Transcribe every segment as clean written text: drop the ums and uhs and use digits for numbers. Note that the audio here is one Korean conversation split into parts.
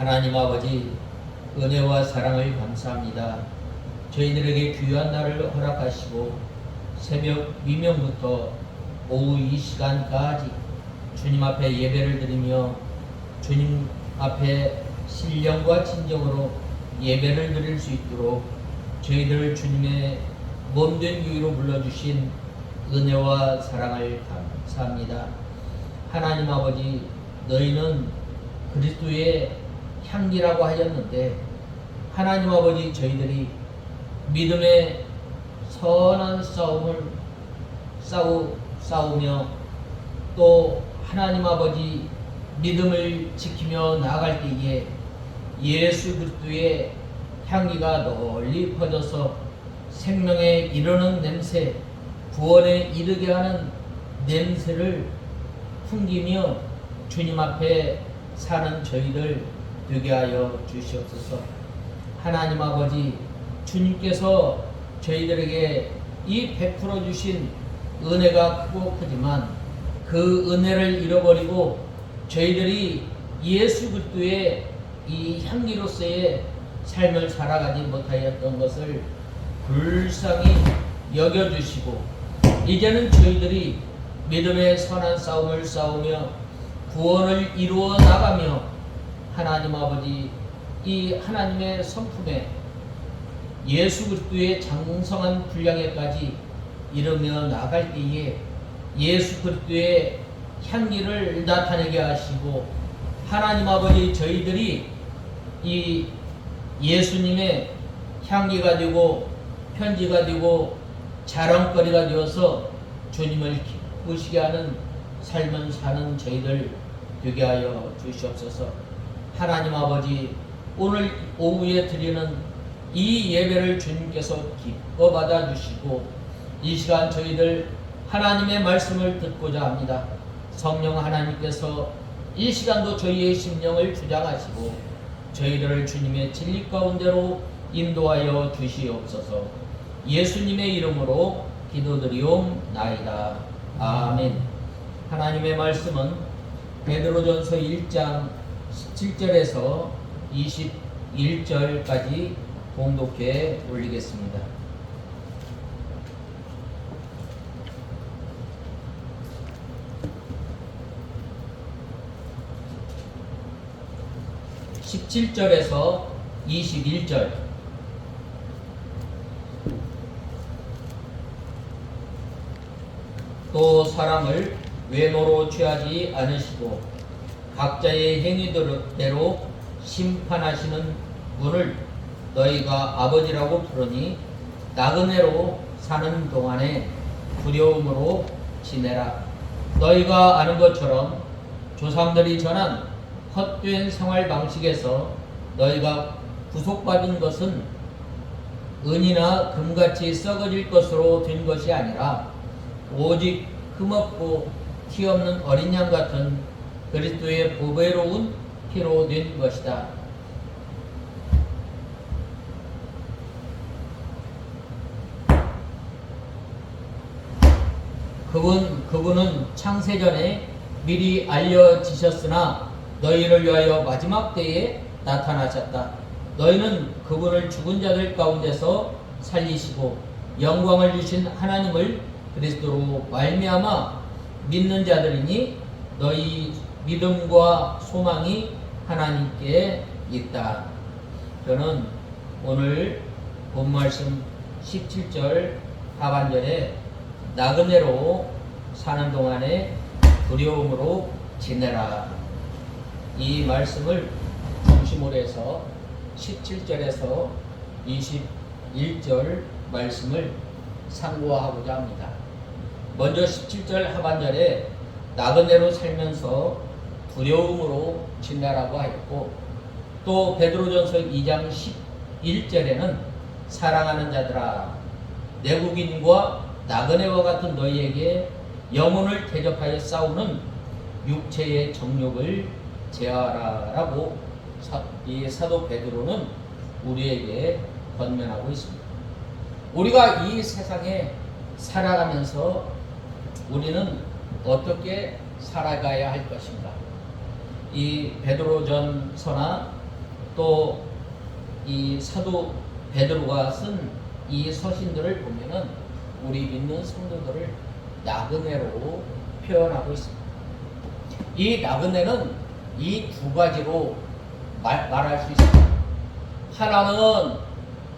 하나님 아버지, 은혜와 사랑을 감사합니다. 저희들에게 귀한 날을 허락하시고 새벽 미명부터 오후 이 시간까지 주님 앞에 예배를 드리며 주님 앞에 신령과 진정으로 예배를 드릴 수 있도록 저희들을 주님의 몸된 교회로 불러주신 은혜와 사랑을 감사합니다. 하나님 아버지, 너희는 그리스도의 향기라고 하였는데 하나님 아버지, 저희들이 믿음의 선한 싸움을 싸우며 또 하나님 아버지 믿음을 지키며 나아갈 때에 예수 그리스도의 향기가 널리 퍼져서 생명에 이르는 냄새, 구원에 이르게 하는 냄새를 풍기며 주님 앞에 사는 저희들 되게 하여 주시옵소서. 하나님 아버지, 주님께서 저희들에게 이 베풀어 주신 은혜가 크고 크지만 그 은혜를 잃어버리고 저희들이 예수 그리스도의 이 향기로서의 삶을 살아가지 못하였던 것을 불쌍히 여겨주시고 이제는 저희들이 믿음의 선한 싸움을 싸우며 구원을 이루어 나가며 하나님 아버지, 이 하나님의 성품에 예수 그리스도의 장성한 분량에까지 이르며 나갈 때에 예수 그리스도의 향기를 나타내게 하시고 하나님 아버지, 저희들이 이 예수님의 향기가 되고 편지가 되고 자랑거리가 되어서 주님을 기쁘시게 하는 삶을 사는 저희들 되게 하여 주시옵소서. 하나님 아버지, 오늘 오후에 드리는 이 예배를 주님께서 기뻐 받아주시고 이 시간 저희들 하나님의 말씀을 듣고자 합니다. 성령 하나님께서 이 시간도 저희의 심령을 주장하시고 저희들을 주님의 진리 가운데로 인도하여 주시옵소서. 예수님의 이름으로 기도드리옵나이다. 아멘. 하나님의 말씀은 베드로전서 1장 17절에서 21절까지 봉독해 올리겠습니다. (17절에서 21절) 또 사람을 외모로 취하지 않으시고 각자의 행위대로 심판하시는 분을 너희가 아버지라고 부르니 나그네로 사는 동안에 두려움으로 지내라. 너희가 아는 것처럼 조상들이 전한 헛된 생활 방식에서 너희가 구속받은 것은 은이나 금같이 썩어질 것으로 된 것이 아니라 오직 흠없고 티 없는 어린 양 같은 그리스도의 보배로운 피로 된 것이다. 그분은 창세전에 미리 알려지셨으나 너희를 위하여 마지막 때에 나타나셨다. 너희는 그분을 죽은 자들 가운데서 살리시고 영광을 주신 하나님을 그리스도로 말미암아 믿는 자들이니 너희 믿음과 소망이 하나님께 있다. 저는 오늘 본말씀 17절 하반절에 나그네로 사는 동안에 두려움으로 지내라, 이 말씀을 중심으로 해서 17절에서 21절 말씀을 상고하고자 합니다. 먼저 17절 하반절에 나그네로 살면서 두려움으로 지내라고 하였고, 또 베드로전서 2장 11절에는 사랑하는 자들아, 내국인과 나그네와 같은 너희에게 영혼을 대적하여 싸우는 육체의 정욕을 제하라라고 이 사도 베드로는 우리에게 권면하고 있습니다. 우리가 이 세상에 살아가면서 우리는 어떻게 살아가야 할 것인가? 이 베드로전서나 또 이 사도 베드로가 쓴 이 서신들을 보면은 우리 믿는 성도들을 나그네로 표현하고 있습니다. 이 나그네는 이 두 가지로 말할 수 있습니다. 하나는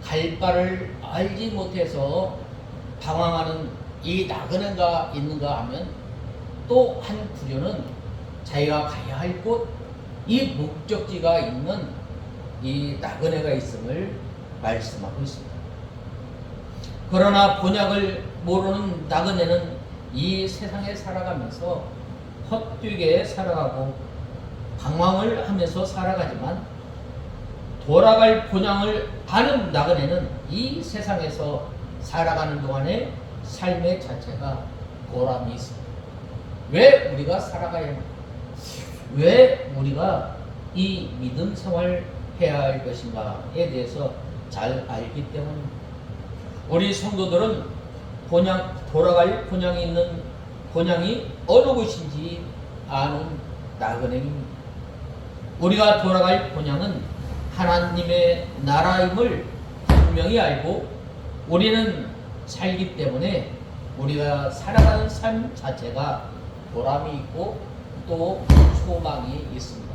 갈 바를 알지 못해서 방황하는 이 나그네가 있는가 하면, 또 한 부류는 자기가 가야 할 곳, 이 목적지가 있는 이 나그네가 있음을 말씀하고 있습니다. 그러나 본향을 모르는 나그네는 이 세상에 살아가면서 헛되게 살아가고 방황을 하면서 살아가지만, 돌아갈 본향을 아는 나그네는 이 세상에서 살아가는 동안의 삶의 자체가 보람이 있습니다. 왜 우리가 살아가야 합니까? 왜 우리가 이 믿음 생활을 해야 할 것인가에 대해서 잘 알기 때문입니다. 우리 성도들은 돌아갈 본향이 있는 본향이 어느 곳인지 아는 나그네입니다. 우리가 돌아갈 본향은 하나님의 나라임을 분명히 알고 우리는 살기 때문에 우리가 살아가는 삶 자체가 보람이 있고 또 소망이 있습니다.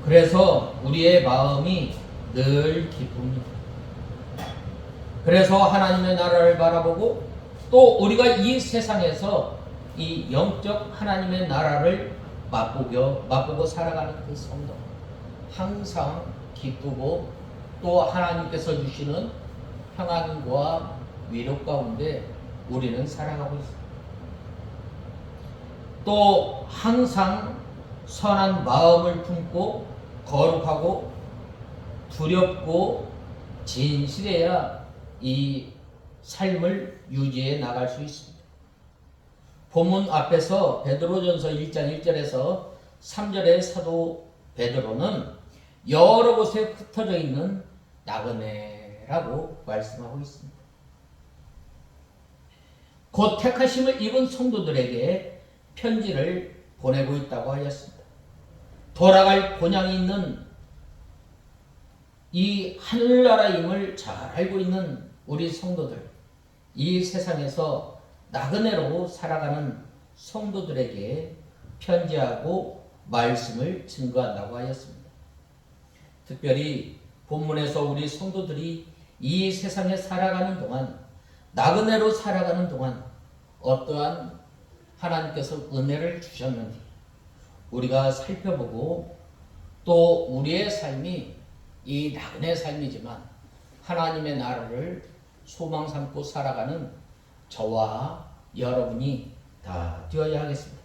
그래서 우리의 마음이 늘 기쁩니다. 그래서 하나님의 나라를 바라보고 또 우리가 이 세상에서 이 영적 하나님의 나라를 맛보고 살아가는 그 성도, 항상 기쁘고 또 하나님께서 주시는 평안과 위로 가운데 우리는 살아가고 있습니다. 또 항상 선한 마음을 품고 거룩하고 두렵고 진실해야 이 삶을 유지해 나갈 수 있습니다. 본문 앞에서 베드로전서 1장 1절에서 3절의 사도 베드로는 여러 곳에 흩어져 있는 나그네라고 말씀하고 있습니다. 곧 택하심을 입은 성도들에게 편지를 보내고 있다고 하였습니다. 돌아갈 본향이 있는 이 하늘나라임을 잘 알고 있는 우리 성도들, 이 세상에서 나그네로 살아가는 성도들에게 편지하고 말씀을 증거한다고 하였습니다. 특별히 본문에서 우리 성도들이 이 세상에 살아가는 동안, 나그네로 살아가는 동안 어떠한 하나님께서 은혜를 주셨는지 우리가 살펴보고, 또 우리의 삶이 이 나그네 삶이지만 하나님의 나라를 소망 삼고 살아가는 저와 여러분이 다 되어야 하겠습니다.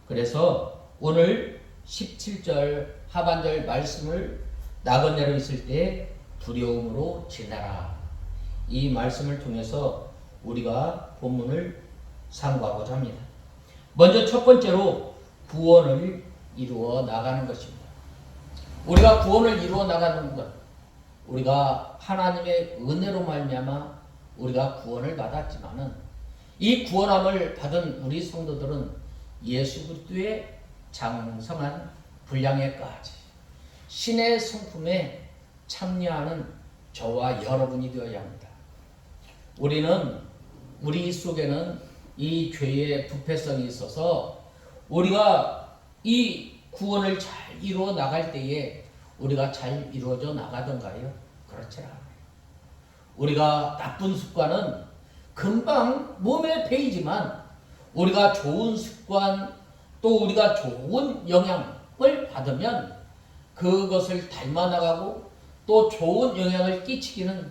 그래서 오늘 17절 하반절 말씀을 나그네로 있을 때 두려움으로 지내라, 이 말씀을 통해서 우리가 본문을 상고하고자 합니다. 먼저 첫 번째로 구원을 이루어 나가는 것입니다. 우리가 구원을 이루어 나가는 것, 우리가 하나님의 은혜로 말미암아 우리가 구원을 받았지만은 이 구원함을 받은 우리 성도들은 예수 그리스도의 장성한 분량에까지 신의 성품에 참여하는 저와 여러분이 되어야 합니다. 우리 속에는 이 죄의 부패성이 있어서 우리가 이 구원을 잘 이루어 나갈 때에 우리가 잘 이루어져 나가던가요? 그렇지 않아요. 우리가 나쁜 습관은 금방 몸에 배이지만 우리가 좋은 습관, 또 우리가 좋은 영향을 받으면 그것을 닮아 나가고 또 좋은 영향을 끼치기는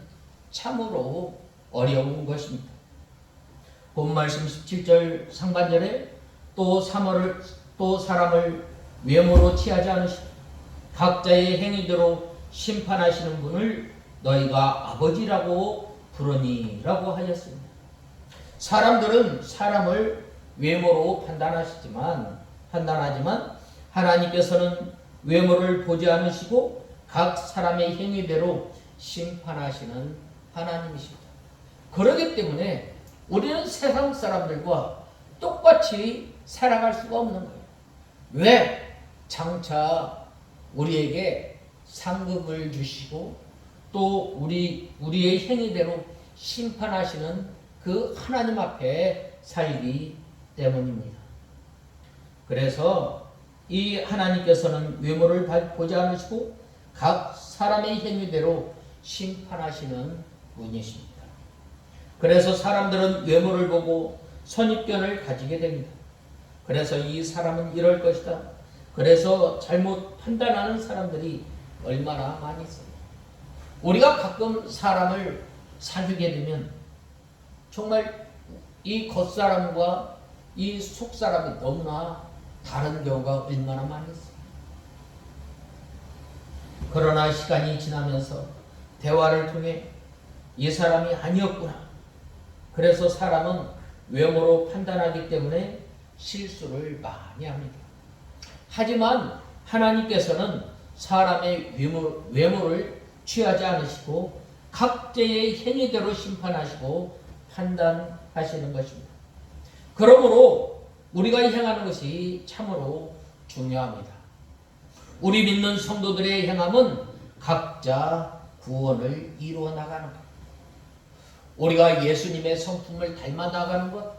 참으로 어려운 것입니다. 본 말씀 17절 상반절에 또 사람을 외모로 취하지 않으시고 각자의 행위대로 심판하시는 분을 너희가 아버지라고 부르니라고 하였습니다. 사람들은 사람을 외모로 판단하지만 하나님께서는 외모를 보지 않으시고 각 사람의 행위대로 심판하시는 하나님이십니다. 그렇기 때문에 우리는 세상 사람들과 똑같이 살아갈 수가 없는 거예요. 왜? 장차 우리에게 상급을 주시고 또 우리의 행위대로 심판하시는 그 하나님 앞에 살기 때문입니다. 그래서 이 하나님께서는 외모를 보지 않으시고 각 사람의 행위대로 심판하시는 분이십니다. 그래서 사람들은 외모를 보고 선입견을 가지게 됩니다. 그래서 이 사람은 이럴 것이다. 그래서 잘못 판단하는 사람들이 얼마나 많이 있어요. 우리가 가끔 사람을 사귀게 되면 정말 이 겉사람과 이 속사람이 너무나 다른 경우가 얼마나 많이 있어요. 그러나 시간이 지나면서 대화를 통해 이 사람이 아니었구나. 그래서 사람은 외모로 판단하기 때문에 실수를 많이 합니다. 하지만 하나님께서는 사람의 외모를 취하지 않으시고 각자의 행위대로 심판하시고 판단하시는 것입니다. 그러므로 우리가 행하는 것이 참으로 중요합니다. 우리 믿는 성도들의 행함은 각자 구원을 이루어 나가는 것, 우리가 예수님의 성품을 닮아 나가는 것,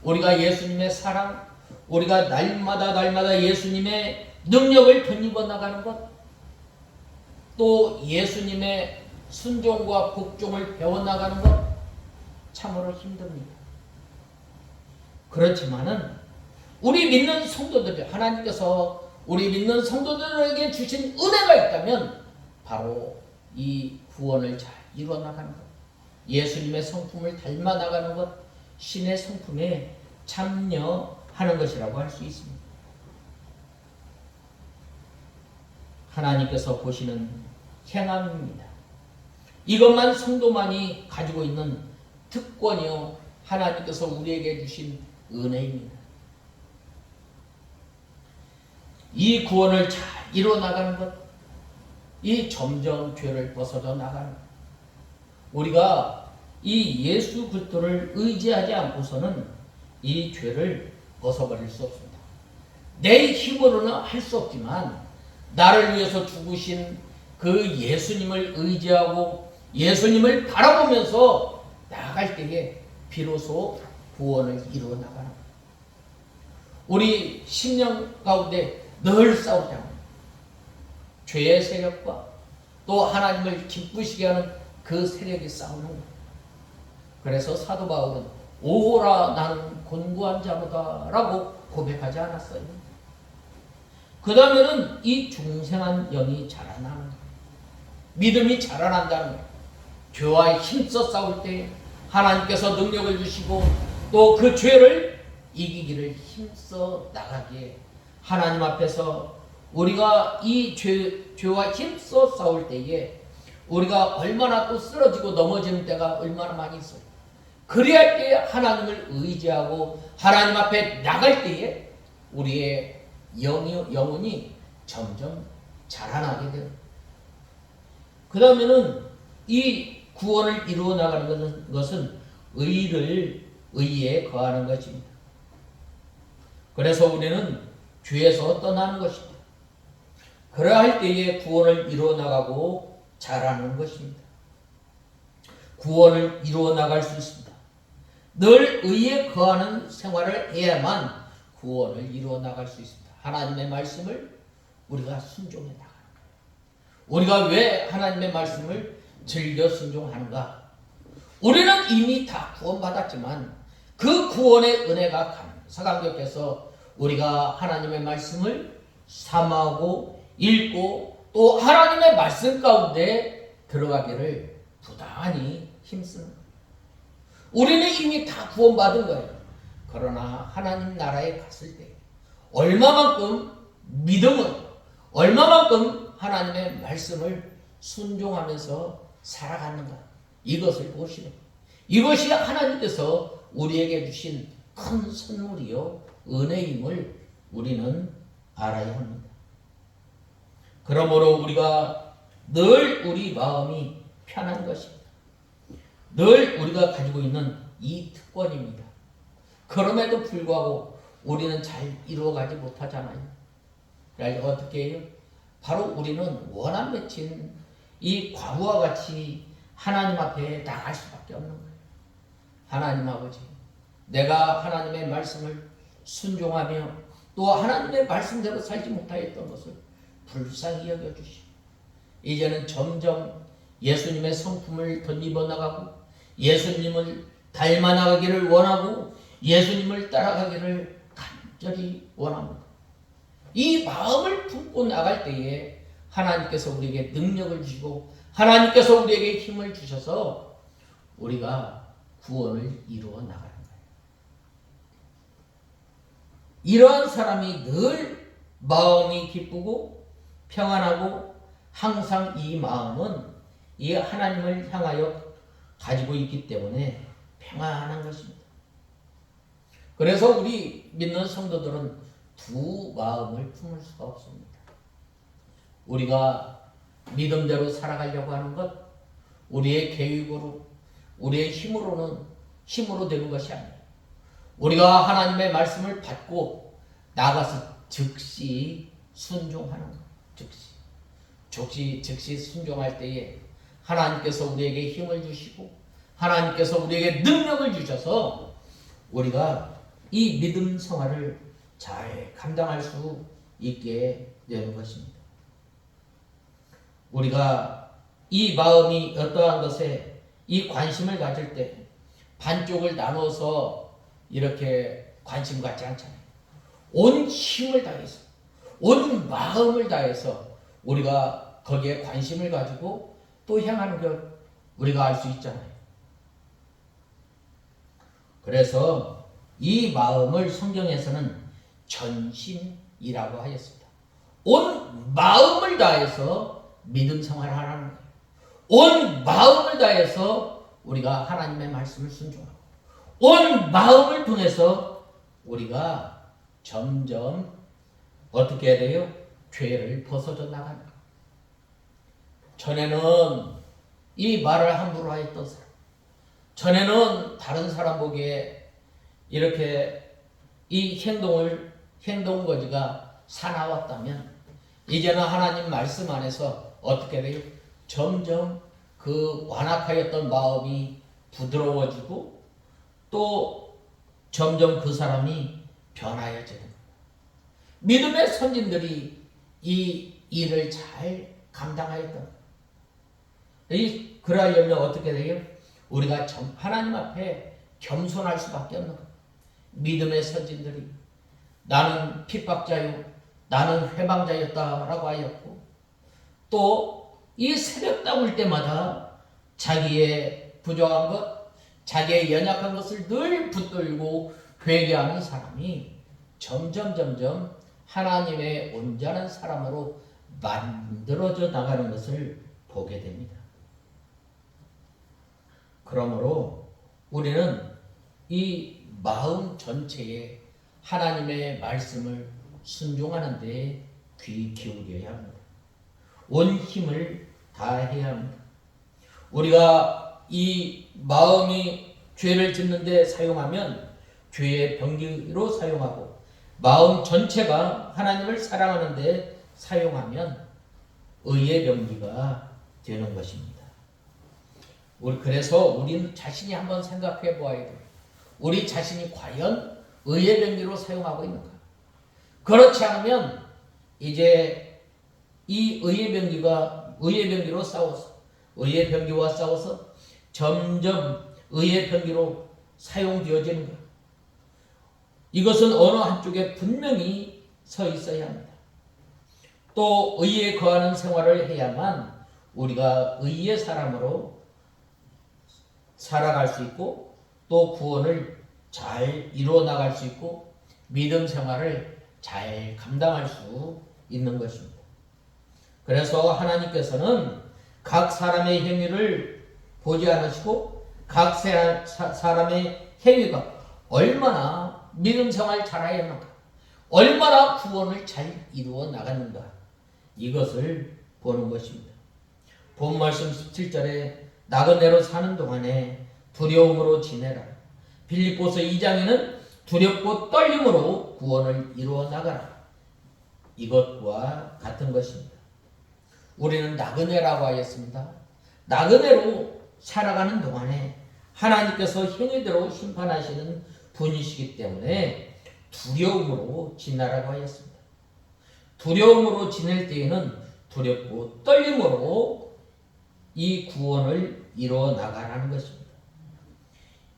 우리가 예수님의 사랑, 우리가 날마다 예수님의 능력을 덧입어 나가는 것, 또 예수님의 순종과 복종을 배워나가는 것 참으로 힘듭니다. 그렇지만은 우리 믿는 성도들, 하나님께서 우리 믿는 성도들에게 주신 은혜가 있다면 바로 이 구원을 잘 이루어 나가는 것, 예수님의 성품을 닮아 나가는 것, 신의 성품에 참여하는 것이라고 할 수 있습니다. 하나님께서 보시는 행함입니다. 이것만 성도만이 가지고 있는 특권이요, 하나님께서 우리에게 주신 은혜입니다. 이 구원을 잘 이루어 나가는 것, 이 점점 죄를 벗어져 나가는 것, 우리가 이 예수 그리스도를 의지하지 않고서는 이 죄를 벗어버릴 수 없습니다. 내 힘으로는 할 수 없지만 나를 위해서 죽으신 그 예수님을 의지하고 예수님을 바라보면서 나아갈 때에 비로소 구원을 이루어 나가는 거예요. 우리 심령 가운데 늘 싸우지 않아요. 죄의 세력과 또 하나님을 기쁘시게 하는 그 세력이 싸우는 거예요. 그래서 사도 바울은 오호라 나는 곤고한 자로다 라고 고백하지 않았어요. 그 다음에는 이 중생한 영이 자라나는 거예요. 믿음이 자라난다는 거예요. 죄와 힘써 싸울 때 하나님께서 능력을 주시고 또 그 죄를 이기기를 힘써 나가기에 하나님 앞에서 우리가 이 죄와 힘써 싸울 때에 우리가 얼마나 또 쓰러지고 넘어지는 때가 얼마나 많이 있어요. 그리할 때에 하나님을 의지하고 하나님 앞에 나갈 때에 우리의 영혼이 점점 자라나게 돼요. 그 다음에는 이 구원을 이루어 나가는 것은 의에 거하는 것입니다. 그래서 우리는 죄에서 떠나는 것입니다. 그러할 때에 구원을 이루어 나가고 자라는 것입니다. 구원을 이루어 나갈 수 있습니다. 늘 의에 거하는 생활을 해야만 구원을 이루어 나갈 수 있습니다. 하나님의 말씀을 우리가 순종해 나가는 거예요. 우리가 왜 하나님의 말씀을 즐겨 순종하는가? 우리는 이미 다 구원받았지만 그 구원의 은혜가 감사감격해서 우리가 하나님의 말씀을 삼하고 읽고 또 하나님의 말씀 가운데 들어가기를 부단히 힘쓰는 거예요. 우리는 이미 다 구원받은 거예요. 그러나 하나님 나라에 갔을 때 얼마만큼 믿음은, 얼마만큼 하나님의 말씀을 순종하면서 살아가는가, 이것을 보시는 거예요. 이것이 하나님께서 우리에게 주신 큰 선물이요 은혜임을 우리는 알아야 합니다. 그러므로 우리가 늘 우리 마음이 편한 것입니다. 늘 우리가 가지고 있는 이 특권입니다. 그럼에도 불구하고 우리는 잘 이루어가지 못하잖아요. 어떻게 해요? 바로 우리는 원한 맺힌 이 과부와 같이 하나님 앞에 나갈 수밖에 없는 거예요. 하나님 아버지, 내가 하나님의 말씀을 순종하며 또 하나님의 말씀대로 살지 못하였던 것을 불쌍히 여겨주시고 이제는 점점 예수님의 성품을 덧입어 나가고 예수님을 닮아 나가기를 원하고 예수님을 따라가기를 간절히 원합니다. 이 마음을 품고 나갈 때에 하나님께서 우리에게 능력을 주시고 하나님께서 우리에게 힘을 주셔서 우리가 구원을 이루어 나가는 거예요. 이러한 사람이 늘 마음이 기쁘고 평안하고 항상 이 마음은 이 하나님을 향하여 가지고 있기 때문에 평안한 것입니다. 그래서 우리 믿는 성도들은 두 마음을 품을 수가 없습니다. 우리가 믿음대로 살아가려고 하는 것, 우리의 계획으로, 우리의 힘으로 되는 것이 아니에요. 우리가 하나님의 말씀을 받고 나가서 즉시 순종하는 것, 즉시 순종할 때에 하나님께서 우리에게 힘을 주시고 하나님께서 우리에게 능력을 주셔서 우리가 이 믿음 생활을 잘 감당할 수 있게 되는 것입니다. 우리가 이 마음이 어떠한 것에 이 관심을 가질 때 반쪽을 나눠서 이렇게 관심 갖지 않잖아요. 온 힘을 다해서, 온 마음을 다해서 우리가 거기에 관심을 가지고 또 향하는 것 우리가 알 수 있잖아요. 그래서 이 마음을 성경에서는 전심이라고 하였습니다. 온 마음을 다해서 믿음 생활을 하라는 거예요. 온 마음을 다해서 우리가 하나님의 말씀을 순종하고 온 마음을 통해서 우리가 점점 어떻게 해야 돼요? 죄를 벗어져 나가는 거예요. 전에는 이 말을 함부로 하였던 사람, 전에는 다른 사람 보기에 이렇게 이 행동 거지가 사나웠다면 이제는 하나님 말씀 안에서 어떻게 돼요? 점점 그 완악하였던 마음이 부드러워지고 또 점점 그 사람이 변하여지는 거예요. 믿음의 선진들이 이 일을 잘 감당하였던 거예요. 그러려면 어떻게 돼요? 우리가 하나님 앞에 겸손할 수밖에 없는 거예요. 믿음의 선진들이 나는 핍박자요, 나는 회방자였다라고 하였고 또 이 새벽 따올 때마다 자기의 부족한 것, 자기의 연약한 것을 늘 붙들고 회개하는 사람이 점점 하나님의 온전한 사람으로 만들어져 나가는 것을 보게 됩니다. 그러므로 우리는 이 마음 전체에 하나님의 말씀을 순종하는 데 귀 기울여야 합니다. 온 힘을 다해야 합니다. 우리가 이 마음이 죄를 짓는 데 사용하면 죄의 병기로 사용하고 마음 전체가 하나님을 사랑하는 데 사용하면 의의 병기가 되는 것입니다. 그래서 우리 자신이 한번 생각해 보아야 돼요. 우리 자신이 과연 의의 병기로 사용하고 있는가? 그렇지 않으면 이제 이 의의 병기로 싸워서 의의 병기와 싸워서 점점 의의 병기로 사용되어지는 것. 이것은 어느 한쪽에 분명히 서 있어야 합니다. 또 의에 거하는 생활을 해야만 우리가 의의 사람으로 살아갈 수 있고 또 구원을 잘 이루어 나갈 수 있고 믿음 생활을 잘 감당할 수 있는 것입니다. 그래서 하나님께서는 각 사람의 행위를 보지 않으시고 각 사람의 행위가 얼마나 믿음 생활 잘하였는가, 얼마나 구원을 잘 이루어 나갔는가, 이것을 보는 것입니다. 본 말씀 17절에 나그네로 사는 동안에 두려움으로 지내라. 빌립보서 2장에는 두렵고 떨림으로 구원을 이루어 나가라. 이것과 같은 것입니다. 우리는 나그네라고 하였습니다. 나그네로 살아가는 동안에 하나님께서 행위대로 심판하시는 분이시기 때문에 두려움으로 지나라고 하였습니다. 두려움으로 지낼 때에는 두렵고 떨림으로 이 구원을 이루어 나가라는 것입니다.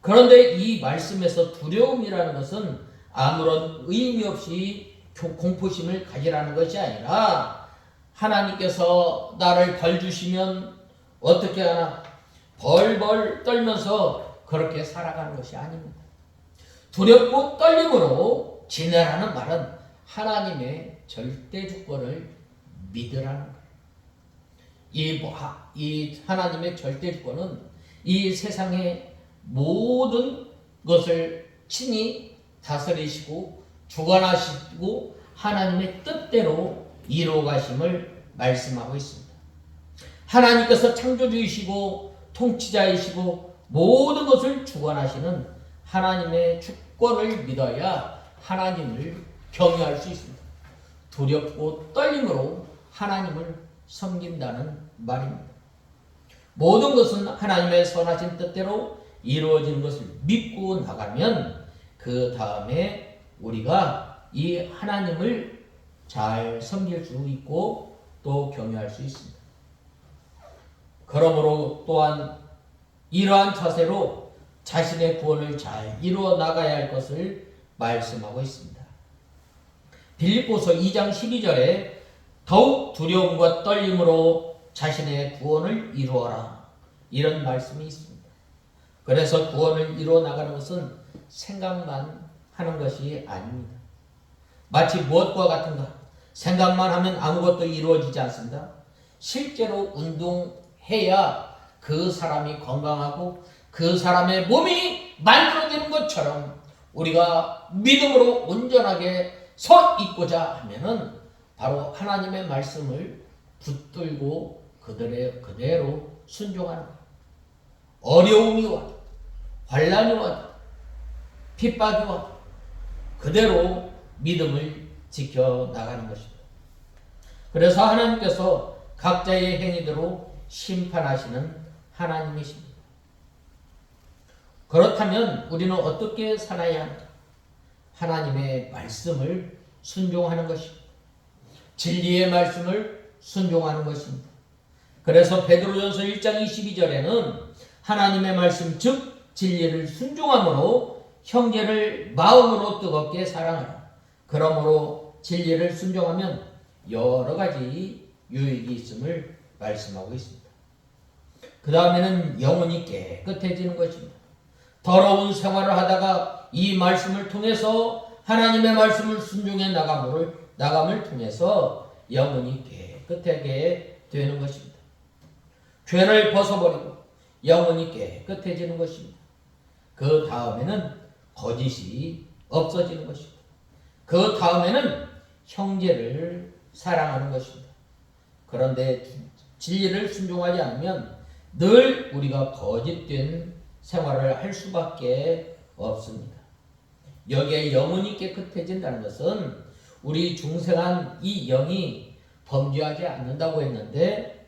그런데 이 말씀에서 두려움이라는 것은 아무런 의미 없이 공포심을 가지라는 것이 아니라 하나님께서 나를 벌 주시면 어떻게 하나 벌벌 떨면서 그렇게 살아가는 것이 아닙니다. 두렵고 떨림으로 지내라는 말은 하나님의 절대 주권을 믿으라는 거예요. 이 하나님의 절대 주권은 이 세상의 모든 것을 친히 다스리시고 주관하시고 하나님의 뜻대로 이루어가심을 말씀하고 있습니다. 하나님께서 창조주이시고 통치자이시고 모든 것을 주관하시는 하나님의 주권을 믿어야 하나님을 경외할 수 있습니다. 두렵고 떨림으로 하나님을 섬긴다는 말입니다. 모든 것은 하나님의 선하신 뜻대로 이루어지는 것을 믿고 나가면 그 다음에 우리가 이 하나님을 잘 섬길 수 있고 또 경외할 수 있습니다. 그러므로 또한 이러한 자세로 자신의 구원을 잘 이루어 나가야 할 것을 말씀하고 있습니다. 빌립보서 2장 12절에 더욱 두려움과 떨림으로 자신의 구원을 이루어라, 이런 말씀이 있습니다. 그래서 구원을 이루어 나가는 것은 생각만 하는 것이 아닙니다. 마치 무엇과 같은가? 생각만 하면 아무것도 이루어지지 않습니다. 실제로 운동해야 그 사람이 건강하고 그 사람의 몸이 만들어지는 것처럼 우리가 믿음으로 온전하게 서 있고자 하면은 바로 하나님의 말씀을 붙들고 그대로 순종하는 거예요. 어려움이 와도 환난이 와도 핍박이 와도 그대로 믿음을 지켜나가는 것입니다. 그래서 하나님께서 각자의 행위대로 심판하시는 하나님이십니다. 그렇다면 우리는 어떻게 살아야 합니까? 하나님의 말씀을 순종하는 것입니다. 진리의 말씀을 순종하는 것입니다. 그래서 베드로전서 1장 22절에는 하나님의 말씀 즉 진리를 순종함으로 형제를 마음으로 뜨겁게 사랑하라. 그러므로 진리를 순종하면 여러 가지 유익이 있음을 말씀하고 있습니다. 그 다음에는 영혼이 깨끗해지는 것입니다. 더러운 생활을 하다가 이 말씀을 통해서 하나님의 말씀을 순종해 나감을 통해서 영혼이 깨끗하게 되는 것입니다. 죄를 벗어버리고 영혼이 깨끗해지는 것입니다. 그 다음에는 거짓이 없어지는 것입니다. 그 다음에는 형제를 사랑하는 것입니다. 그런데 진리를 순종하지 않으면 늘 우리가 거짓된 생활을 할 수밖에 없습니다. 여기에 영혼이 깨끗해진다는 것은 우리 중생한 이 영이 범죄하지 않는다고 했는데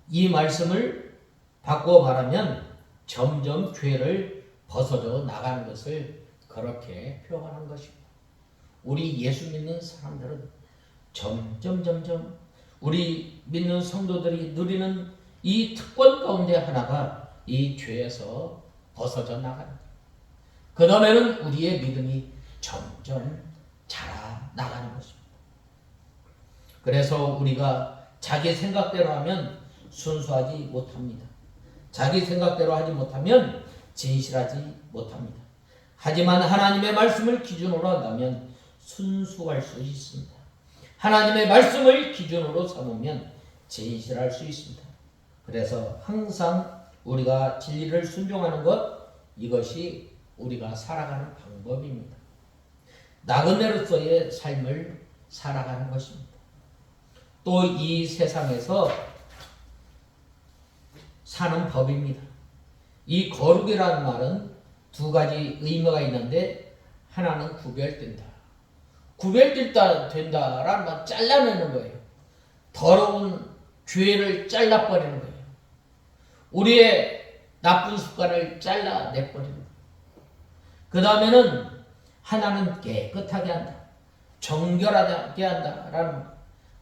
이 말씀을 바꿔 말하면 점점 죄를 벗어져 나가는 것을 그렇게 표현하는 것입니다. 우리 예수 믿는 사람들은 점점 우리 믿는 성도들이 누리는 이 특권 가운데 하나가 이 죄에서 벗어져 나가는, 그 다음에는 우리의 믿음이 점점 자라나가는 것입니다. 그래서 우리가 자기 생각대로 하면 순수하지 못합니다. 자기 생각대로 하지 못하면 진실하지 못합니다. 하지만 하나님의 말씀을 기준으로 한다면 순수할 수 있습니다. 하나님의 말씀을 기준으로 삼으면 진실할 수 있습니다. 그래서 항상 우리가 진리를 순종하는 것, 이것이 우리가 살아가는 방법입니다. 나그네로서의 삶을 살아가는 것입니다. 또 이 세상에서 사는 법입니다. 이 거룩이라는 말은 두 가지 의미가 있는데 하나는 구별된다. 구별된다라는 말 잘라내는 거예요. 더러운 죄를 잘라버리는 거예요. 우리의 나쁜 습관을 잘라내버리는 거예요. 그 다음에는 하나는 깨끗하게 한다. 정결하게 한다라는 거예요.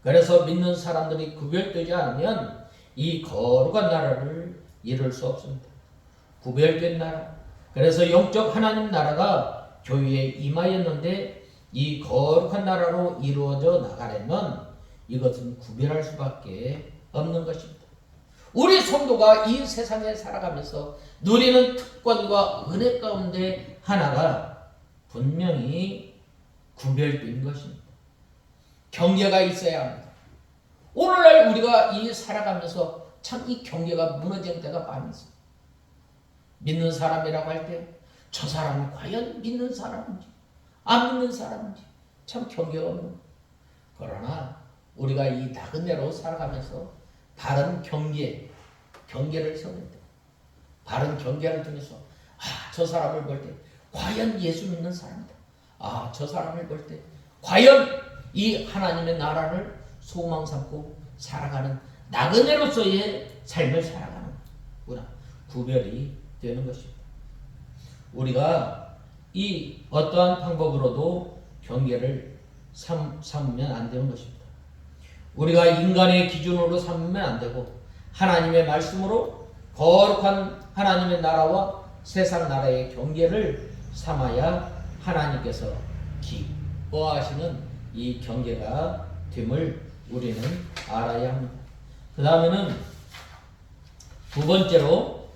그래서 믿는 사람들이 구별되지 않으면 이 거룩한 나라를 이룰 수 없습니다. 구별된 나라. 그래서 영적 하나님 나라가 교회에 임하였는데 이 거룩한 나라로 이루어져 나가려면 이것은 구별할 수밖에 없는 것입니다. 우리 성도가 이 세상에 살아가면서 누리는 특권과 은혜 가운데 하나가 분명히 구별된 것입니다. 경계가 있어야 합니다. 오늘날 우리가 이 살아가면서 참 이 경계가 무너진 때가 많이 있습니다. 믿는 사람이라고 할 때 저 사람이 과연 믿는 사람인지 안 믿는 사람인지 참 경계가 없는 거예요. 그러나 우리가 이 나그네로 살아가면서 바른 경계를 세웁니다. 바른 경계를 통해서 저 사람을 볼 때 과연 예수 믿는 사람이다. 저 사람을 볼 때 과연 이 하나님의 나라를 소망 삼고 살아가는 나그네로서의 삶을 살아가는구나. 구별이 되는 것입니다. 우리가 이 어떠한 방법으로도 경계를 삼으면 안 되는 것입니다. 우리가 인간의 기준으로 삼으면 안 되고 하나님의 말씀으로 거룩한 하나님의 나라와 세상 나라의 경계를 삼아야 하나님께서 기뻐하시는 이 경계가 됨을 우리는 알아야 합니다. 그 다음에는 두 번째로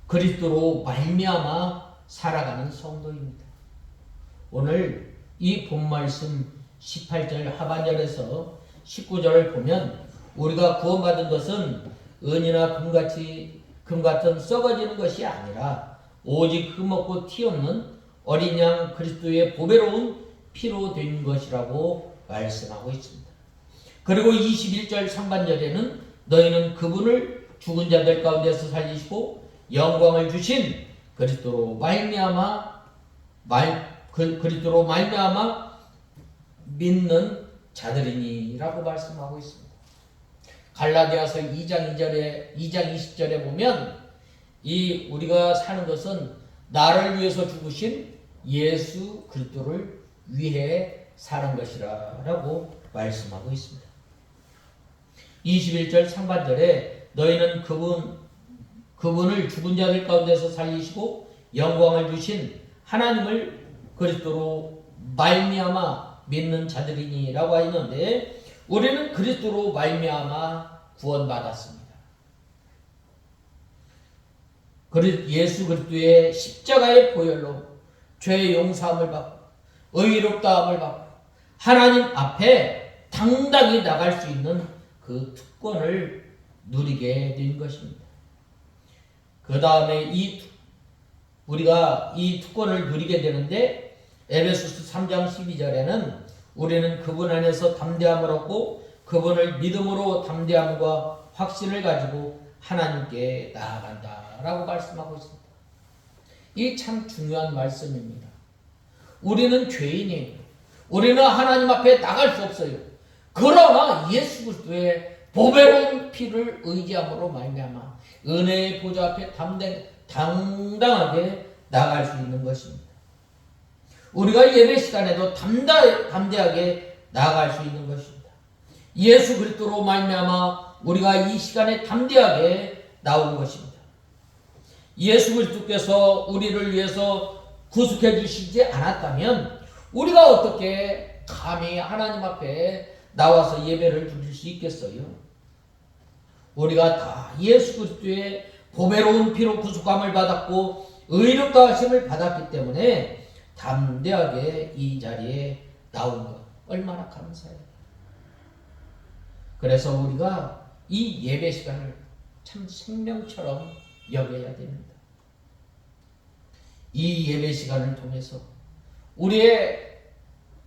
그리스도로 말미암아 살아가는 성도입니다. 오늘 이 본말씀 18절 하반절에서 19절을 보면 우리가 구원받은 것은 은이나 금 같은 썩어지는 것이 아니라 오직 흠없고 티 없는 어린 양 그리스도의 보배로운 피로 된 것이라고 말씀하고 있습니다. 그리고 21절 상반절에는 너희는 그분을 죽은 자들 가운데서 살리시고 영광을 주신 그리스도로 말미암아 믿는 자들이니라고 말씀하고 있습니다. 갈라디아서 2장 20절에 보면 이 우리가 사는 것은 나를 위해서 죽으신 예수 그리스도를 위해 사는 것이라고 말씀하고 있습니다. 21절 상반절에 너희는 그분을 죽은 자들 가운데서 살리시고 영광을 주신 하나님을 그리스도로 말미암아 믿는 자들이니라고 하였는데 우리는 그리스도로 말미암아 구원받았습니다. 예수 그리스도의 십자가의 보혈로 죄의 용서함을 받고 의롭다함을 받고 하나님 앞에 당당히 나갈 수 있는 그 특권을 누리게 된 것입니다. 그 다음에 우리가 이 특권을 누리게 되는데 에베소서 3장 12절에는 우리는 그분 안에서 담대함을 얻고 그분을 믿음으로 담대함과 확신을 가지고 하나님께 나아간다라고 말씀하고 있습니다. 이 참 중요한 말씀입니다. 우리는 죄인이에요. 우리는 하나님 앞에 나갈 수 없어요. 그러나 예수 그리스도의 보배로운 피를 의지함으로 말미암아 은혜의 보좌 앞에 당당하게 나갈 수 있는 것입니다. 우리가 예배 시간에도 담대하게 나아갈 수 있는 것입니다. 예수 그리스도로 말미암아 우리가 이 시간에 담대하게 나온 것입니다. 예수 그리스도께서 우리를 위해서 구속해 주시지 않았다면 우리가 어떻게 감히 하나님 앞에 나와서 예배를 드릴 수 있겠어요? 우리가 다 예수 그리스도의 보배로운 피로 구속함을 받았고 의롭다 하심을 받았기 때문에 담대하게 이 자리에 나온 것 얼마나 감사해요. 그래서 우리가 이 예배 시간을 참 생명처럼 여겨야 됩니다. 이 예배 시간을 통해서 우리의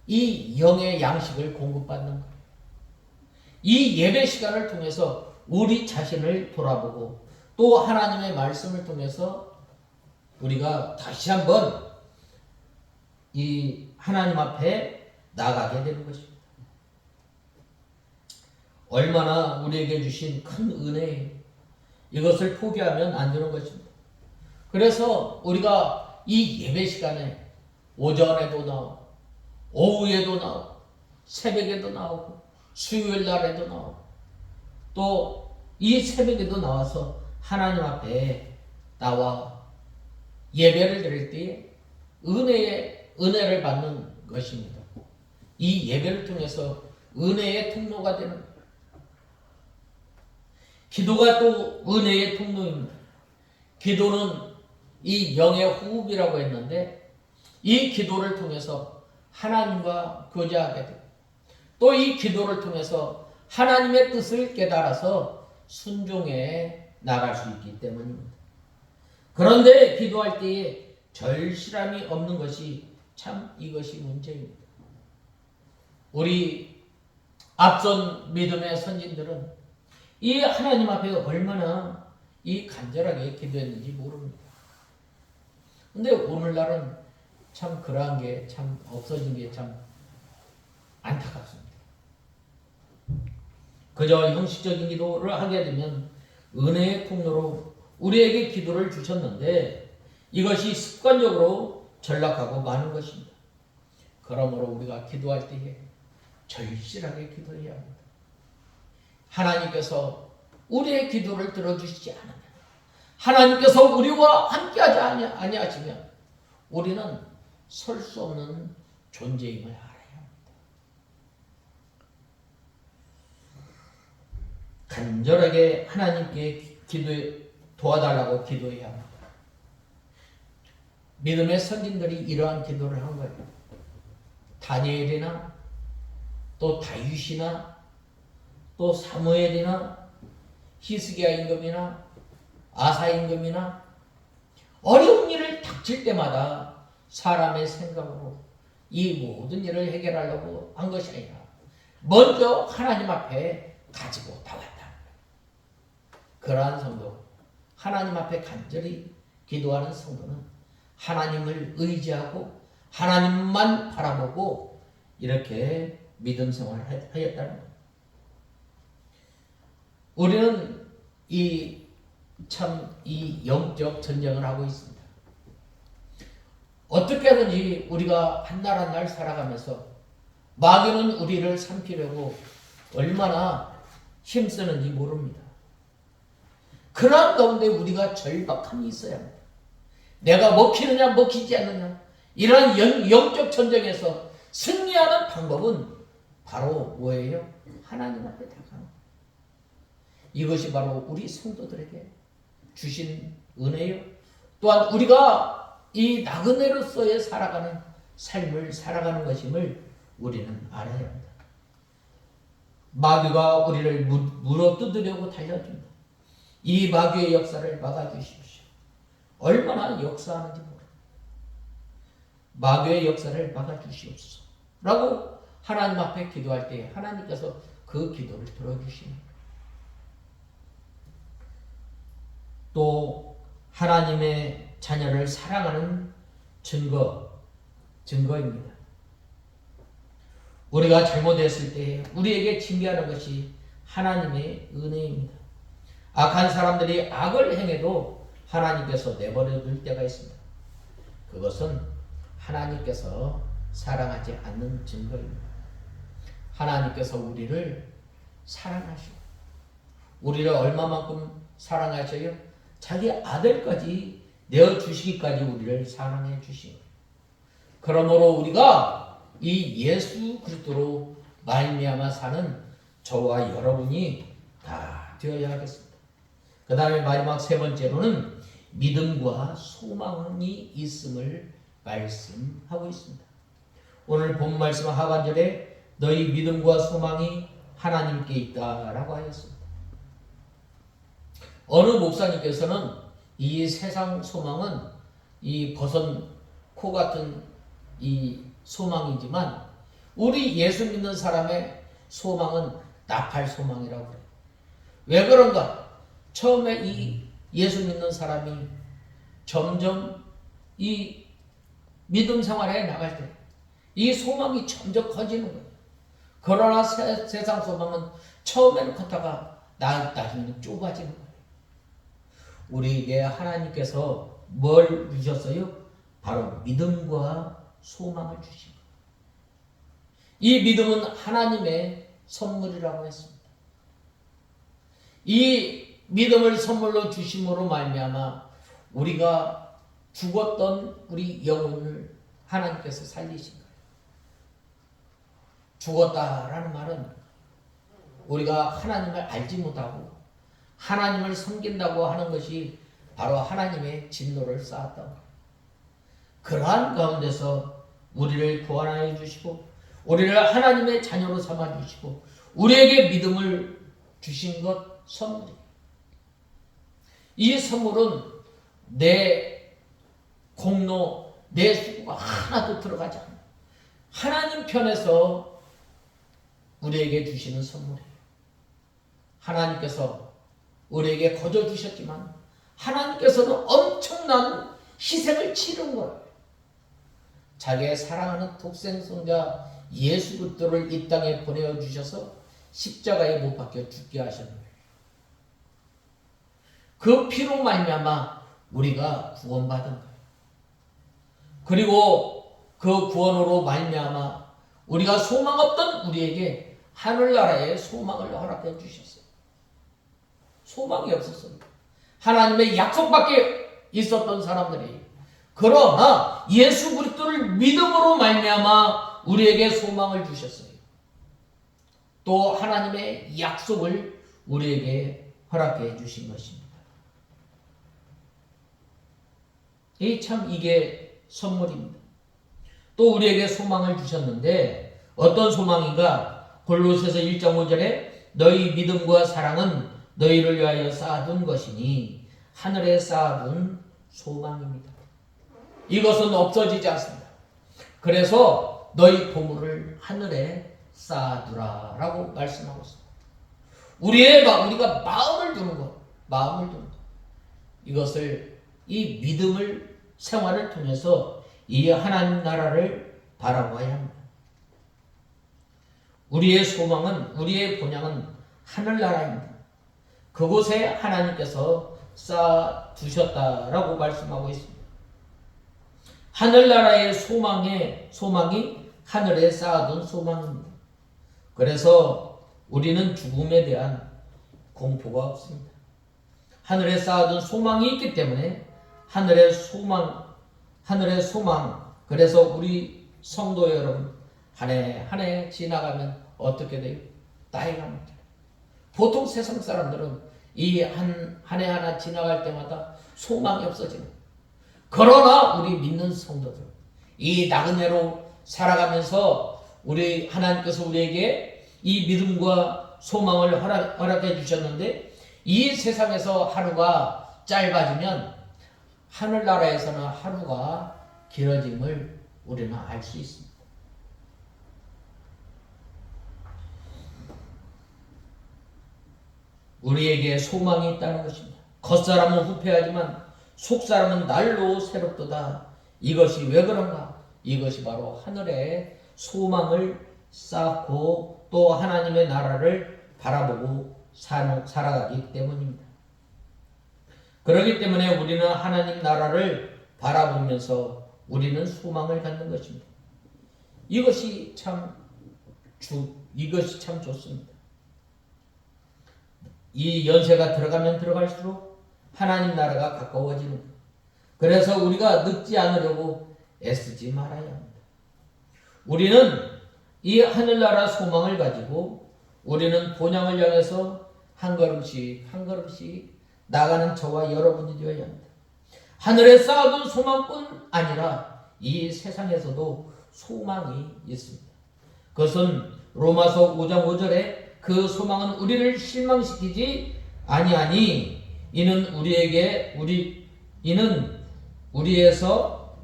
이 영의 양식을 공급받는 거예요. 이 예배 시간을 통해서 우리 자신을 돌아보고 또 하나님의 말씀을 통해서 우리가 다시 한번 이 하나님 앞에 나가게 되는 것입니다. 얼마나 우리에게 주신 큰 은혜예요. 이것을 포기하면 안 되는 것입니다. 그래서 우리가 이 예배 시간에 오전에도 나오고 오후에도 나오고 새벽에도 나오고 수요일 날에도 나오고 또 이 새벽에도 나와서 하나님 앞에 나와 예배를 드릴 때에 은혜를 받는 것입니다. 이 예배를 통해서 은혜의 통로가 되는 거예요. 기도가 또 은혜의 통로입니다. 기도는 이 영의 호흡이라고 했는데 이 기도를 통해서 하나님과 교제하게 돼요. 또 이 기도를 통해서 하나님의 뜻을 깨달아서 순종해 나갈 수 있기 때문입니다. 그런데 기도할 때에 절실함이 없는 것이 참 이것이 문제입니다. 우리 앞선 믿음의 선진들은 이 하나님 앞에 얼마나 이 간절하게 기도했는지 모릅니다. 근데 오늘날은 참 그러한 게 참 없어진 게 참 안타깝습니다. 그저 형식적인 기도를 하게 되면 은혜의 통로로 우리에게 기도를 주셨는데 이것이 습관적으로 전락하고 마는 것입니다. 그러므로 우리가 기도할 때에 절실하게 기도해야 합니다. 하나님께서 우리의 기도를 들어주시지 않으면 하나님께서 우리와 함께하지 아니하시면 우리는 설 수 없는 존재임을 알아야 합니다. 간절하게 하나님께 도와달라고 기도해야 합니다. 믿음의 선진들이 이러한 기도를 한 거예요. 다니엘이나 또 다윗이나 또 사무엘이나 히스기야 임금이나 아사 임금이나 어려운 일을 닥칠 때마다 사람의 생각으로 이 모든 일을 해결하려고 한 것이 아니라 먼저 하나님 앞에 가지고 나왔다. 그러한 성도, 하나님 앞에 간절히 기도하는 성도는 하나님을 의지하고 하나님만 바라보고 이렇게 믿음 생활을 하였다는 겁니다. 우리는 이 영적 전쟁을 하고 있습니다. 어떻게든지 우리가 한 날 한 날 살아가면서 마귀는 우리를 삼키려고 얼마나 힘쓰는지 모릅니다. 그러한 가운데 우리가 절박함이 있어야 합니다. 내가 먹히느냐 먹히지 않느냐 이러한 영적 전쟁에서 승리하는 방법은 바로 뭐예요? 하나님 앞에 다가가는 이것이 바로 우리 성도들에게 주신 은혜요. 또한 우리가 이 나그네로서의 살아가는 삶을 살아가는 것임을 우리는 알아야 합니다. 마귀가 우리를 물어뜯으려고 달려듭니다. 이 마귀의 역사를 막아주십시오. 얼마나 역사하는지 모릅니다. 마귀의 역사를 막아주시옵소서 라고 하나님 앞에 기도할 때 하나님께서 그 기도를 들어주십니다. 또 하나님의 자녀를 사랑하는 증거입니다. 우리가 잘못했을 때 우리에게 징계하는 것이 하나님의 은혜입니다. 악한 사람들이 악을 행해도 하나님께서 내버려 둘 때가 있습니다. 그것은 하나님께서 사랑하지 않는 증거입니다. 하나님께서 우리를 사랑하시고 우리를 얼마만큼 사랑하셔요? 자기 아들까지 내어주시기까지 우리를 사랑해 주시오. 그러므로 우리가 이 예수 그리스도로 말미암아 사는 저와 여러분이 다 되어야 하겠습니다. 그 다음에 마지막 세 번째로는 믿음과 소망이 있음을 말씀하고 있습니다. 오늘 본 말씀 하반절에 너희 믿음과 소망이 하나님께 있다라고 하였습니다. 어느 목사님께서는 이 세상 소망은 이 버선 코 같은 이 소망이지만 우리 예수 믿는 사람의 소망은 나팔 소망이라고 그래요. 왜 그런가? 처음에 이 예수 믿는 사람이 점점 이 믿음 생활에 나갈 때 이 소망이 점점 커지는 거예요. 그러나 세상 소망은 처음에는 컸다가 나중에는 좁아지는 거예요. 우리에게 하나님께서 뭘 주셨어요? 바로 믿음과 소망을 주신 거예요. 이 믿음은 하나님의 선물이라고 했습니다. 이 믿음을 선물로 주심으로 말미암아 우리가 죽었던 우리 영혼을 하나님께서 살리신 거예요. 죽었다라는 말은 우리가 하나님을 알지 못하고 하나님을 섬긴다고 하는 것이 바로 하나님의 진노를 쌓았다고 합니다. 그러한 가운데서 우리를 구원하여 주시고 우리를 하나님의 자녀로 삼아 주시고 우리에게 믿음을 주신 것 선물이에요. 이 선물은 내 공로, 내 수고가 하나도 들어가지 않아요. 하나님 편에서 우리에게 주시는 선물이에요. 하나님께서 우리에게 거저 주셨지만 하나님께서는 엄청난 희생을 치른 거예요. 자기의 사랑하는 독생성자 예수 그리스도를 이 땅에 보내주셔서 십자가에 못 박혀 죽게 하셨는 거예요. 그 피로 말미암아 우리가 구원받은 거예요. 그리고 그 구원으로 말미암아 우리가 소망 없던 우리에게 하늘나라의 소망을 허락해 주셨어요. 소망이 없었어요. 하나님의 약속밖에 있었던 사람들이 그러나 예수 그리스도를 믿음으로 말미암아 우리에게 소망을 주셨어요. 또 하나님의 약속을 우리에게 허락해 주신 것입니다. 이게 선물입니다. 또 우리에게 소망을 주셨는데 어떤 소망인가? 골로새서 1장 5절에 너희 믿음과 사랑은 너희를 위하여 쌓아둔 것이니 하늘에 쌓아둔 소망입니다. 이것은 없어지지 않습니다. 그래서 너희 보물을 하늘에 쌓아두라 라고 말씀하고 있습니다. 우리가 마음을 두는 것, 이것을 이 믿음을 생활을 통해서 이 하나님 나라를 바라봐야 합니다. 우리의 소망은, 우리의 본향은 하늘나라입니다. 그곳에 하나님께서 쌓아두셨다라고 말씀하고 있습니다. 하늘나라의 소망이 하늘에 쌓아둔 소망입니다. 그래서 우리는 죽음에 대한 공포가 없습니다. 하늘에 쌓아둔 소망이 있기 때문에 하늘의 소망, 그래서 우리 성도 여러분, 한 해 지나가면 어떻게 돼요? 나이가 먹어요. 보통 세상 사람들은 이 한 해 하나 지나갈 때마다 소망이 없어지는 거예요. 그러나 우리 믿는 성도들, 이 나그네로 살아가면서 우리 하나님께서 우리에게 이 믿음과 소망을 허락해 주셨는데 이 세상에서 하루가 짧아지면 하늘나라에서는 하루가 길어짐을 우리는 알 수 있습니다. 우리에게 소망이 있다는 것입니다. 겉사람은 후패하지만 속사람은 날로 새롭도다. 이것이 왜 그런가? 이것이 바로 하늘에 소망을 쌓고 또 하나님의 나라를 바라보고 살아가기 때문입니다. 그렇기 때문에 우리는 하나님 나라를 바라보면서 우리는 소망을 갖는 것입니다. 이것이 참 좋습니다. 이 연세가 들어가면 들어갈수록 하나님 나라가 가까워지는 거예요. 그래서 우리가 늙지 않으려고 애쓰지 말아야 합니다. 우리는 이 하늘나라 소망을 가지고 우리는 본향을 향해서 한 걸음씩 나가는 저와 여러분이 되어야 합니다. 하늘에 쌓아둔 소망뿐 아니라 이 세상에서도 소망이 있습니다. 그것은 로마서 5장 5절에 그 소망은 우리를 실망시키지 아니하니 이는 우리에서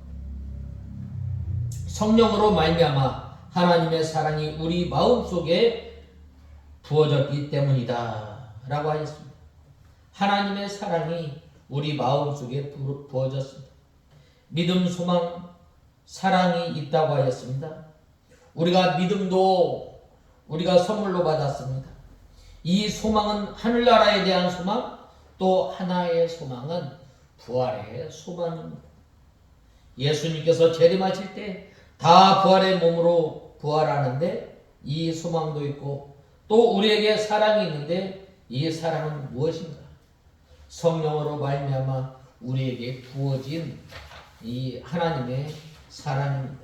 성령으로 말미암아 하나님의 사랑이 우리 마음속에 부어졌기 때문이다 라고 하였습니다. 하나님의 사랑이 우리 마음속에 부어졌습니다. 믿음, 소망, 사랑이 있다고 하였습니다. 우리가 믿음도 우리가 선물로 받았습니다. 이 소망은 하늘나라에 대한 소망, 또 하나의 소망은 부활의 소망입니다. 예수님께서 재림하실 때 다 부활의 몸으로 부활하는데 이 소망도 있고, 또 우리에게 사랑이 있는데 이 사랑은 무엇인가? 성령으로 말미암아 우리에게 부어진 이 하나님의 사랑입니다.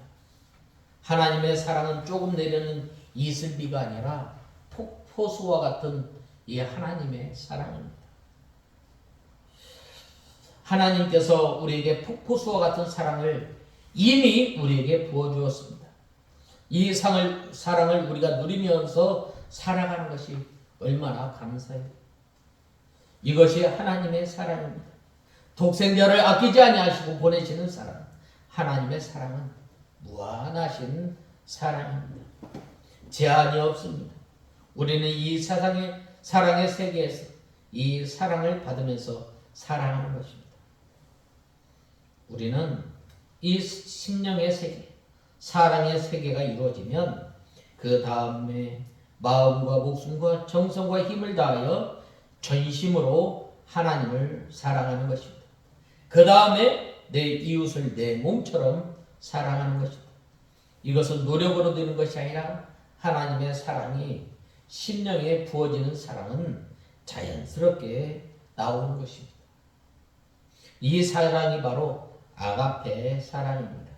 하나님의 사랑은 조금 내리는 이슬비가 아니라 폭포수와 같은 이 하나님의 사랑입니다. 하나님께서 우리에게 폭포수와 같은 사랑을 이미 우리에게 부어주었습니다. 이 사랑을 우리가 누리면서 살아가는 것이 얼마나 감사해요. 이것이 하나님의 사랑입니다. 독생자를 아끼지 아니하시고 보내시는 사랑, 하나님의 사랑은 무한하신 사랑입니다. 제한이 없습니다. 우리는 이 세상의 사랑의 세계에서 이 사랑을 받으면서 살아가는 것입니다. 우리는 이 심령의 세계, 사랑의 세계가 이루어지면 그 다음에 마음과 목숨과 정성과 힘을 다하여 전심으로 하나님을 사랑하는 것입니다. 그 다음에 내 이웃을 내 몸처럼 사랑하는 것입니다. 이것은 노력으로 되는 것이 아니라 하나님의 사랑이 심령에 부어지는 사랑은 자연스럽게 나오는 것입니다. 이 사랑이 바로 아가페 사랑입니다.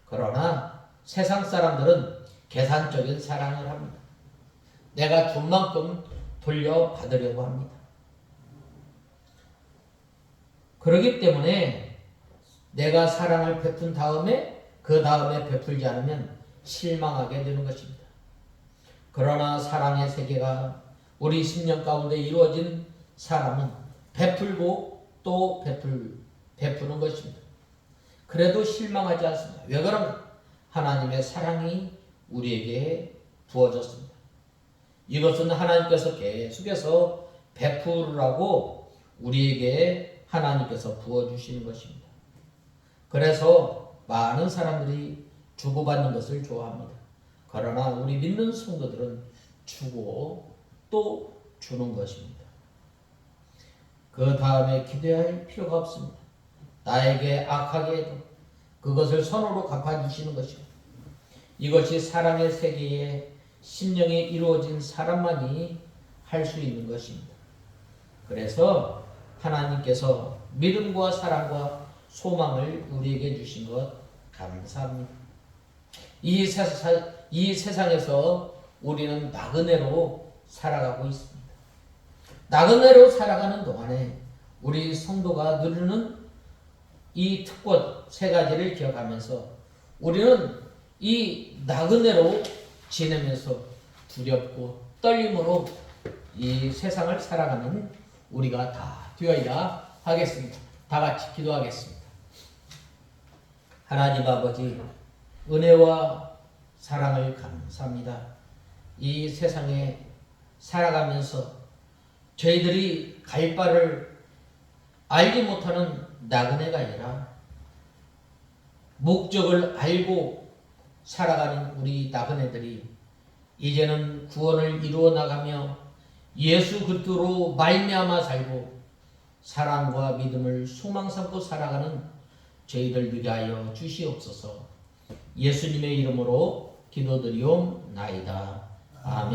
그러나 세상 사람들은 계산적인 사랑을 합니다. 내가 준 만큼 돌려받으려고 합니다. 그렇기 때문에 내가 사랑을 베푼 다음에 그 다음에 베풀지 않으면 실망하게 되는 것입니다. 그러나 사랑의 세계가 우리 심령 가운데 이루어진 사람은 베풀고 또 베푸는 것입니다. 그래도 실망하지 않습니다. 왜 그런가? 하나님의 사랑이 우리에게 부어졌습니다. 이것은 하나님께서 계속해서 베푸라고 우리에게 하나님께서 부어주시는 것입니다. 그래서 많은 사람들이 주고받는 것을 좋아합니다. 그러나 우리 믿는 성도들은 주고 또 주는 것입니다. 그 다음에 기대할 필요가 없습니다. 나에게 악하게 해도 그것을 선으로 갚아주시는 것입니다. 이것이 사랑의 세계에 심령에 이루어진 사람만이 할 수 있는 것입니다. 그래서 하나님께서 믿음과 사랑과 소망을 우리에게 주신 것 감사합니다. 이 세상에서 우리는 나그네로 살아가고 있습니다. 나그네로 살아가는 동안에 우리 성도가 누리는 이 특권 세 가지를 기억하면서 우리는 이 나그네로 지내면서 두렵고 떨림으로 이 세상을 살아가는 우리가 다 되어야 하겠습니다. 다 같이 기도하겠습니다. 하나님 아버지, 은혜와 사랑을 감사합니다. 이 세상에 살아가면서 저희들이 갈 바를 알지 못하는 나그네가 아니라 목적을 알고 살아가는 우리 나그네들이 이제는 구원을 이루어 나가며 예수 그리스도로 말미암아 살고 사랑과 믿음을 소망 삼고 살아가는 저희들 되게 하여 주시옵소서. 예수님의 이름으로 기도드리옵나이다. 아멘.